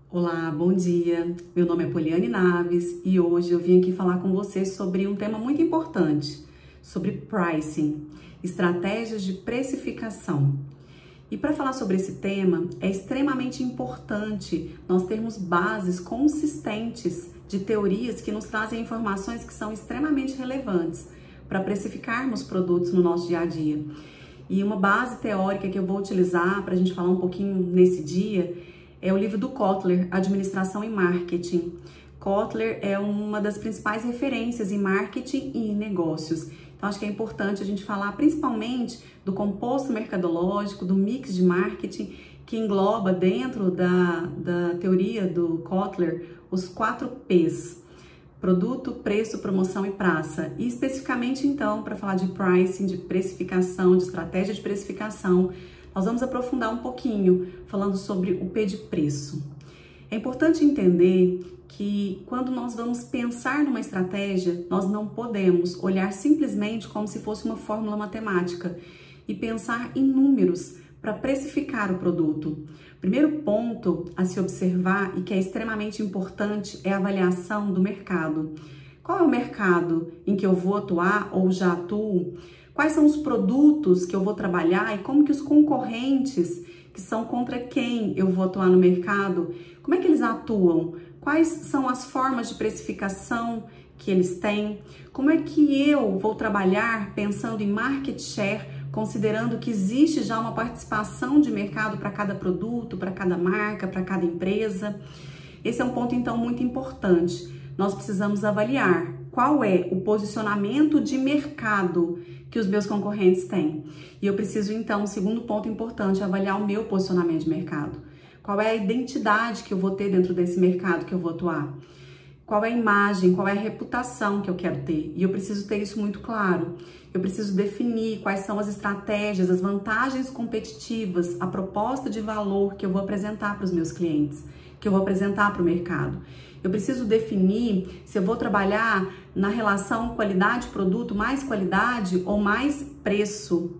Olá, bom dia. Meu nome é Poliane Naves e hoje eu vim aqui falar com vocês sobre um tema muito importante, sobre pricing, estratégias de precificação. E para falar sobre esse tema, é extremamente importante nós termos bases consistentes de teorias que nos trazem informações que são extremamente relevantes para precificarmos produtos no nosso dia a dia. E uma base teórica que eu vou utilizar para a gente falar um pouquinho nesse dia é o livro do Kotler, Administração e Marketing. Kotler é uma das principais referências em marketing e em negócios. Então, acho que é importante a gente falar principalmente do composto mercadológico, do mix de marketing, que engloba dentro da teoria do Kotler os 4 P's: produto, preço, promoção e praça. E especificamente, então, para falar de pricing, de precificação, de estratégia de precificação, nós vamos aprofundar um pouquinho falando sobre o P de preço. É importante entender que quando nós vamos pensar numa estratégia, nós não podemos olhar simplesmente como se fosse uma fórmula matemática e pensar em números para precificar o produto. O primeiro ponto a se observar e que é extremamente importante é a avaliação do mercado. Qual é o mercado em que eu vou atuar ou já atuo? Quais são os produtos que eu vou trabalhar e como que os concorrentes, que são contra quem eu vou atuar no mercado, como é que eles atuam? Quais são as formas de precificação que eles têm? Como é que eu vou trabalhar pensando em market share, considerando que existe já uma participação de mercado para cada produto, para cada marca, para cada empresa? Esse é um ponto, então, muito importante. Nós precisamos avaliar qual é o posicionamento de mercado que os meus concorrentes têm. E eu preciso, então, um segundo ponto importante, avaliar o meu posicionamento de mercado. Qual é a identidade que eu vou ter dentro desse mercado que eu vou atuar? Qual é a imagem, qual é a reputação que eu quero ter? E eu preciso ter isso muito claro. Eu preciso definir quais são as estratégias, as vantagens competitivas, a proposta de valor que eu vou apresentar para os meus clientes, que eu vou apresentar para o mercado. Eu preciso definir se eu vou trabalhar na relação qualidade-produto, mais qualidade ou mais preço.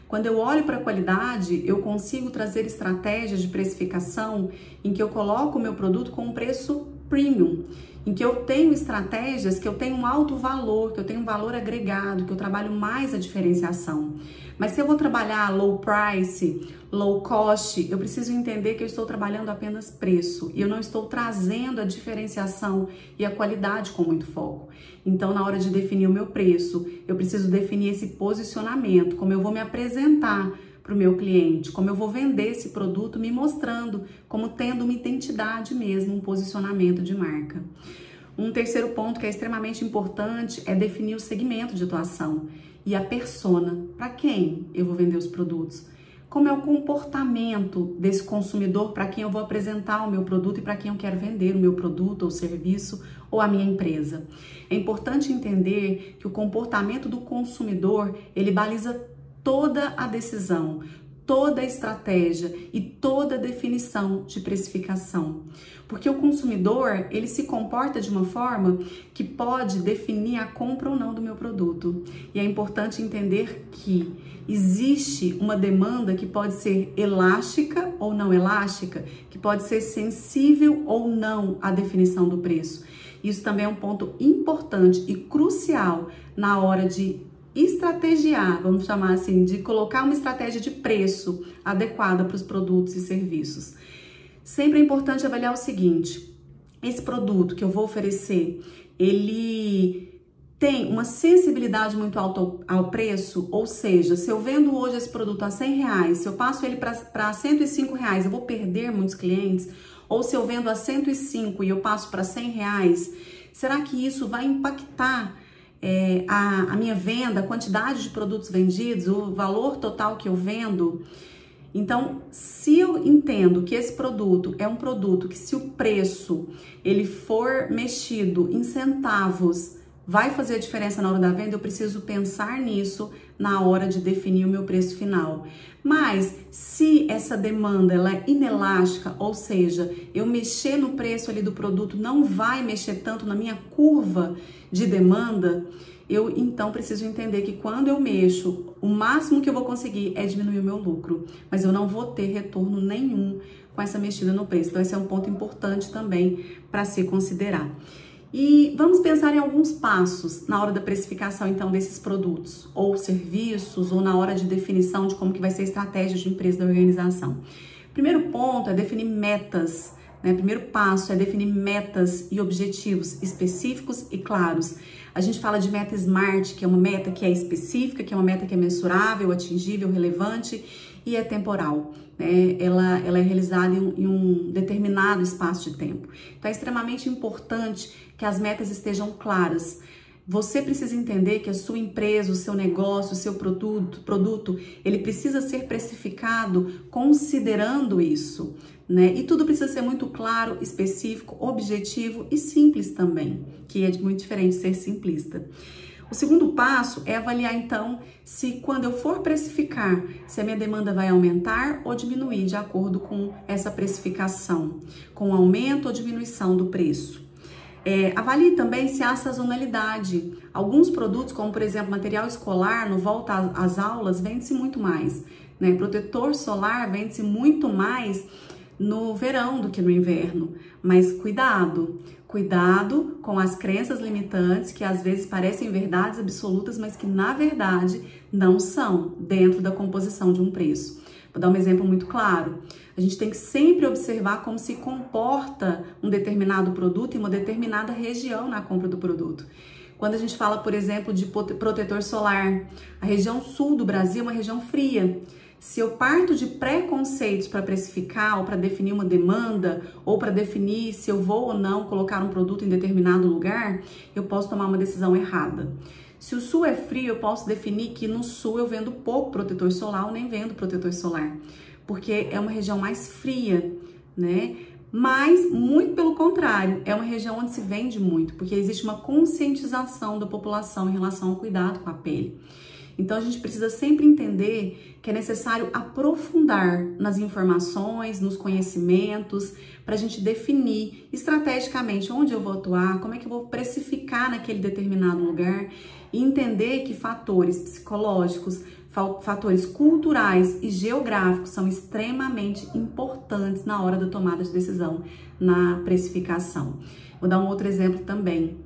Quando eu olho para a qualidade, eu consigo trazer estratégias de precificação em que eu coloco o meu produto com um preço premium, em que eu tenho estratégias que eu tenho um alto valor, que eu tenho um valor agregado, que eu trabalho mais a diferenciação. Mas se eu vou trabalhar low price, low cost, eu preciso entender que eu estou trabalhando apenas preço e eu não estou trazendo a diferenciação e a qualidade com muito foco. Então, na hora de definir o meu preço, eu preciso definir esse posicionamento, como eu vou me apresentar para o meu cliente, como eu vou vender esse produto, me mostrando como tendo uma identidade mesmo, um posicionamento de marca. Um terceiro ponto que é extremamente importante é definir o segmento de atuação e a persona, para quem eu vou vender os produtos. Como é o comportamento desse consumidor para quem eu vou apresentar o meu produto e para quem eu quero vender o meu produto ou serviço ou a minha empresa. É importante entender que o comportamento do consumidor, ele baliza toda a decisão, toda a estratégia e toda a definição de precificação. Porque o consumidor, ele se comporta de uma forma que pode definir a compra ou não do meu produto. E é importante entender que existe uma demanda que pode ser elástica ou não elástica, que pode ser sensível ou não à definição do preço. Isso também é um ponto importante e crucial na hora de estrategiar, vamos chamar assim, de colocar uma estratégia de preço adequada para os produtos e serviços. Sempre é importante avaliar o seguinte: esse produto que eu vou oferecer, ele tem uma sensibilidade muito alta ao preço, ou seja, se eu vendo hoje esse produto a R$100, se eu passo ele para R$105, eu vou perder muitos clientes? Ou se eu vendo a 105 e eu passo para R$100, será que isso vai impactar a minha venda, a quantidade de produtos vendidos, o valor total que eu vendo? Então, se eu entendo que esse produto é um produto que, se o preço ele for mexido em centavos, vai fazer a diferença na hora da venda, eu preciso pensar nisso na hora de definir o meu preço final. Mas se essa demanda ela é inelástica, ou seja, eu mexer no preço ali do produto não vai mexer tanto na minha curva de demanda, eu então preciso entender que quando eu mexo, o máximo que eu vou conseguir é diminuir o meu lucro, mas eu não vou ter retorno nenhum com essa mexida no preço. Então, esse é um ponto importante também para se considerar. E vamos pensar em alguns passos na hora da precificação, então, desses produtos ou serviços, ou na hora de definição de como que vai ser a estratégia de empresa da organização. Primeiro ponto é definir metas, né? Primeiro passo é definir metas e objetivos específicos e claros. A gente fala de meta SMART, que é uma meta que é específica, que é uma meta que é mensurável, atingível, relevante e é temporal, né? Ela é realizada em um determinado espaço de tempo. Então, é extremamente importante que as metas estejam claras. Você precisa entender que a sua empresa, o seu negócio, o seu produto, ele precisa ser precificado considerando isso, né? E tudo precisa ser muito claro, específico, objetivo e simples também, que é muito diferente de ser simplista. O segundo passo é avaliar, então, se quando eu for precificar, se a minha demanda vai aumentar ou diminuir de acordo com essa precificação, com aumento ou diminuição do preço. Avalie também se há sazonalidade. Alguns produtos, como por exemplo material escolar, no volta às aulas, vende-se muito mais, né? Protetor solar vende-se muito mais no verão do que no inverno. Mas cuidado com as crenças limitantes que às vezes parecem verdades absolutas, mas que na verdade não são dentro da composição de um preço. Vou dar um exemplo muito claro. A gente tem que sempre observar como se comporta um determinado produto em uma determinada região na compra do produto. Quando a gente fala, por exemplo, de protetor solar, a região sul do Brasil é uma região fria. Se eu parto de preconceitos para precificar ou para definir uma demanda ou para definir se eu vou ou não colocar um produto em determinado lugar, eu posso tomar uma decisão errada. Se o sul é frio, eu posso definir que no sul eu vendo pouco protetor solar ou nem vendo protetor solar, porque é uma região mais fria, né? Mas, muito pelo contrário, é uma região onde se vende muito, porque existe uma conscientização da população em relação ao cuidado com a pele. Então, a gente precisa sempre entender que é necessário aprofundar nas informações, nos conhecimentos, para a gente definir estrategicamente onde eu vou atuar, como é que eu vou precificar naquele determinado lugar e entender que fatores psicológicos, fatores culturais e geográficos são extremamente importantes na hora da tomada de decisão na precificação. Vou dar um outro exemplo também.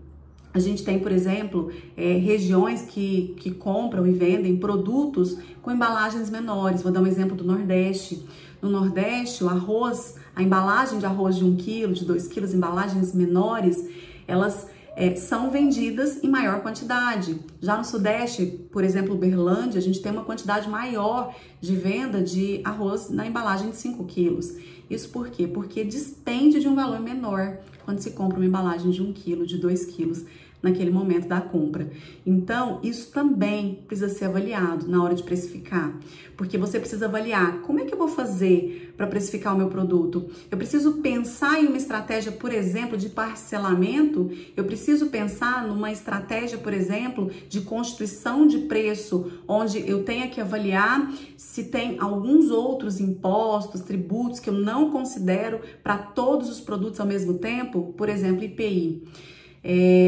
A gente tem, por exemplo, regiões que compram e vendem produtos com embalagens menores. Vou dar um exemplo do Nordeste. No Nordeste, o arroz, a embalagem de arroz de 1 quilo, de 2 quilos, embalagens menores, elas são vendidas em maior quantidade. Já no Sudeste, por exemplo, Uberlândia, a gente tem uma quantidade maior de venda de arroz na embalagem de 5 quilos. Isso por quê? Porque despende de um valor menor quando se compra uma embalagem de 1 quilo, de 2 quilos, naquele momento da compra. Então, isso também precisa ser avaliado na hora de precificar, porque você precisa avaliar como é que eu vou fazer para precificar o meu produto. Eu preciso pensar em uma estratégia, por exemplo, de parcelamento, eu preciso pensar numa estratégia, por exemplo, de constituição de preço, onde eu tenha que avaliar se tem alguns outros impostos, tributos que eu não considero para todos os produtos ao mesmo tempo, por exemplo, IPI.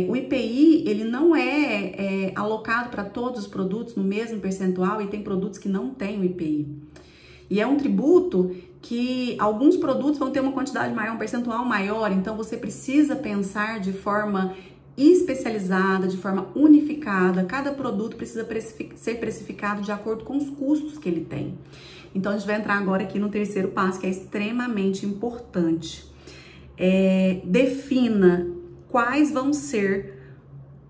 O IPI, ele não é alocado para todos os produtos no mesmo percentual e tem produtos que não têm o IPI. E é um tributo que alguns produtos vão ter uma quantidade maior, um percentual maior, então você precisa pensar de forma especializada, de forma unificada. Cada produto precisa ser precificado de acordo com os custos que ele tem. Então, a gente vai entrar agora aqui no terceiro passo, que é extremamente importante. Defina quais vão ser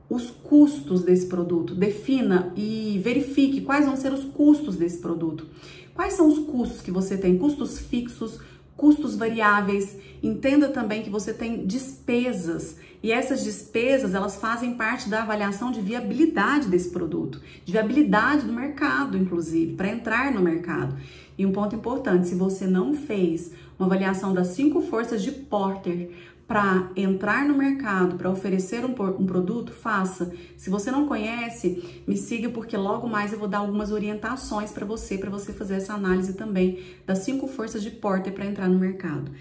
os custos desse produto. Defina e verifique quais vão ser os custos desse produto. Quais são os custos que você tem? Custos fixos, custos variáveis. Entenda também que você tem despesas. E essas despesas, elas fazem parte da avaliação de viabilidade desse produto, de viabilidade do mercado, inclusive, para entrar no mercado. E um ponto importante, se você não fez uma avaliação das 5 forças de Porter para entrar no mercado, para oferecer um produto, faça. Se você não conhece, me siga, porque logo mais eu vou dar algumas orientações para você fazer essa análise também das 5 forças de Porter para entrar no mercado.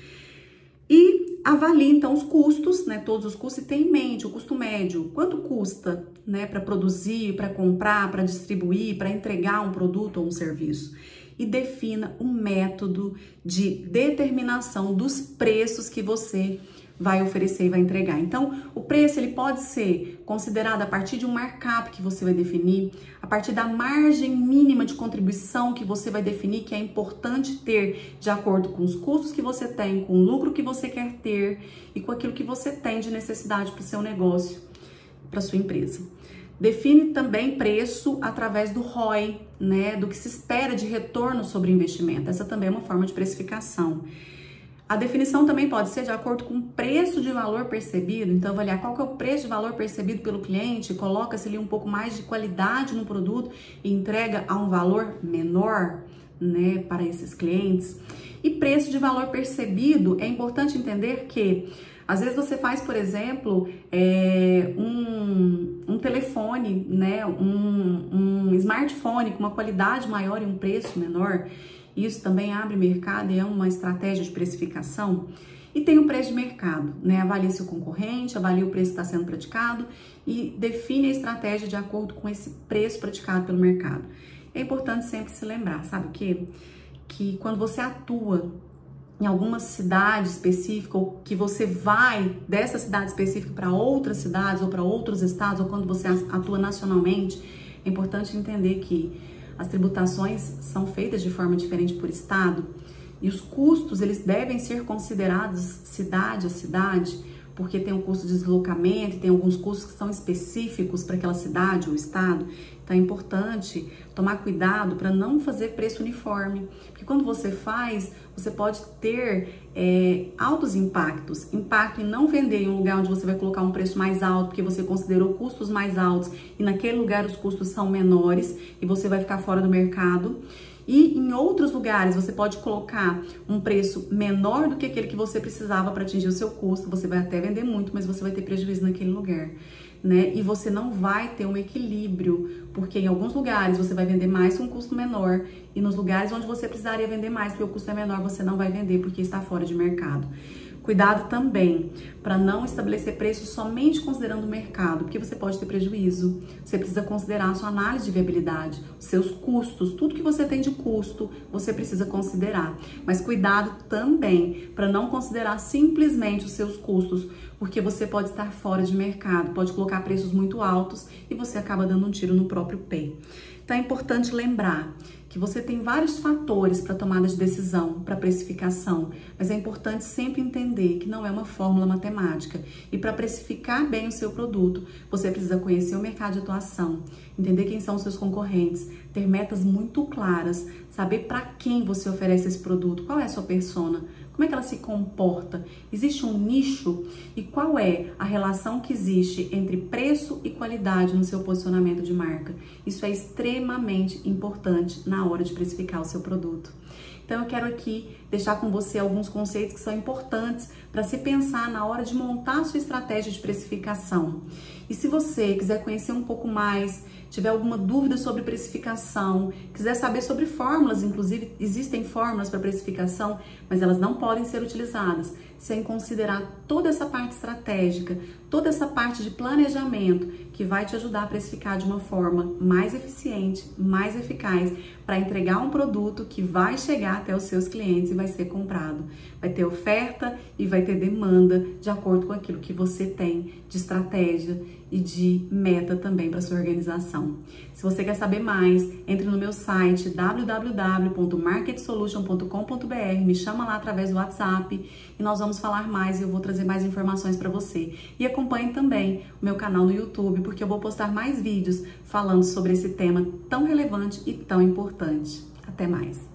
E avalie então os custos, né, todos os custos, e tenha em mente o custo médio. Quanto custa, né, para produzir, para comprar, para distribuir, para entregar um produto ou um serviço? e defina um método de determinação dos preços que você vai oferecer e vai entregar. Então, o preço ele pode ser considerado a partir de um markup que você vai definir, a partir da margem mínima de contribuição que você vai definir, que é importante ter de acordo com os custos que você tem, com o lucro que você quer ter e com aquilo que você tem de necessidade para o seu negócio, para sua empresa. Define também preço através do ROI, né, do que se espera de retorno sobre o investimento. Essa também é uma forma de precificação. A definição também pode ser de acordo com o preço de valor percebido, então avaliar qual que é o preço de valor percebido pelo cliente, coloca-se ali um pouco mais de qualidade no produto e entrega a um valor menor, né, para esses clientes. E preço de valor percebido, é importante entender que às vezes você faz, por exemplo, um telefone, né, um smartphone com uma qualidade maior e um preço menor. Isso também abre mercado e é uma estratégia de precificação. E tem o preço de mercado, né? Avalia seu concorrente, avalia o preço que está sendo praticado e define a estratégia de acordo com esse preço praticado pelo mercado. É importante sempre se lembrar, sabe o quê? Que quando você atua em alguma cidade específica ou que você vai dessa cidade específica para outras cidades ou para outros estados ou quando você atua nacionalmente, é importante entender que as tributações são feitas de forma diferente por estado e os custos eles devem ser considerados cidade a cidade, porque tem o custo de deslocamento, tem alguns custos que são específicos para aquela cidade ou estado. Então é importante tomar cuidado para não fazer preço uniforme, porque quando você faz, você pode ter altos impactos. Impacto em não vender em um lugar onde você vai colocar um preço mais alto, porque você considerou custos mais altos e naquele lugar os custos são menores e você vai ficar fora do mercado. E em outros lugares você pode colocar um preço menor do que aquele que você precisava para atingir o seu custo. Você vai até vender muito, mas você vai ter prejuízo naquele lugar, né? E você não vai ter um equilíbrio, porque em alguns lugares você vai vender mais com um custo menor e nos lugares onde você precisaria vender mais porque o custo é menor, você não vai vender porque está fora de mercado. Cuidado também para não estabelecer preços somente considerando o mercado, porque você pode ter prejuízo. Você precisa considerar a sua análise de viabilidade, os seus custos, tudo que você tem de custo, você precisa considerar. Mas cuidado também para não considerar simplesmente os seus custos, porque você pode estar fora de mercado, pode colocar preços muito altos e você acaba dando um tiro no próprio pé. Então é importante lembrar que você tem vários fatores para tomada de decisão, para precificação, mas é importante sempre entender que não é uma fórmula matemática. E para precificar bem o seu produto, você precisa conhecer o mercado de atuação, entender quem são os seus concorrentes, ter metas muito claras, saber para quem você oferece esse produto, qual é a sua persona, como é que ela se comporta, existe um nicho e qual é a relação que existe entre preço e qualidade no seu posicionamento de marca. Isso é extremamente importante na hora de precificar o seu produto. Então eu quero aqui deixar com você alguns conceitos que são importantes para se pensar na hora de montar a sua estratégia de precificação. E se você quiser conhecer um pouco mais, tiver alguma dúvida sobre precificação, quiser saber sobre fórmulas, inclusive existem fórmulas para precificação, mas elas não podem ser utilizadas sem considerar toda essa parte estratégica, toda essa parte de planejamento que vai te ajudar a precificar de uma forma mais eficiente, mais eficaz, para entregar um produto que vai chegar até os seus clientes e vai ser comprado. Vai ter oferta e vai ter demanda de acordo com aquilo que você tem de estratégia e de meta também para sua organização. Se você quer saber mais, entre no meu site www.marketsolution.com.br, me chama lá através do WhatsApp e nós vamos falar mais e eu vou trazer mais informações para você. E acompanhe também o meu canal no YouTube, porque eu vou postar mais vídeos falando sobre esse tema tão relevante e tão importante. Até mais!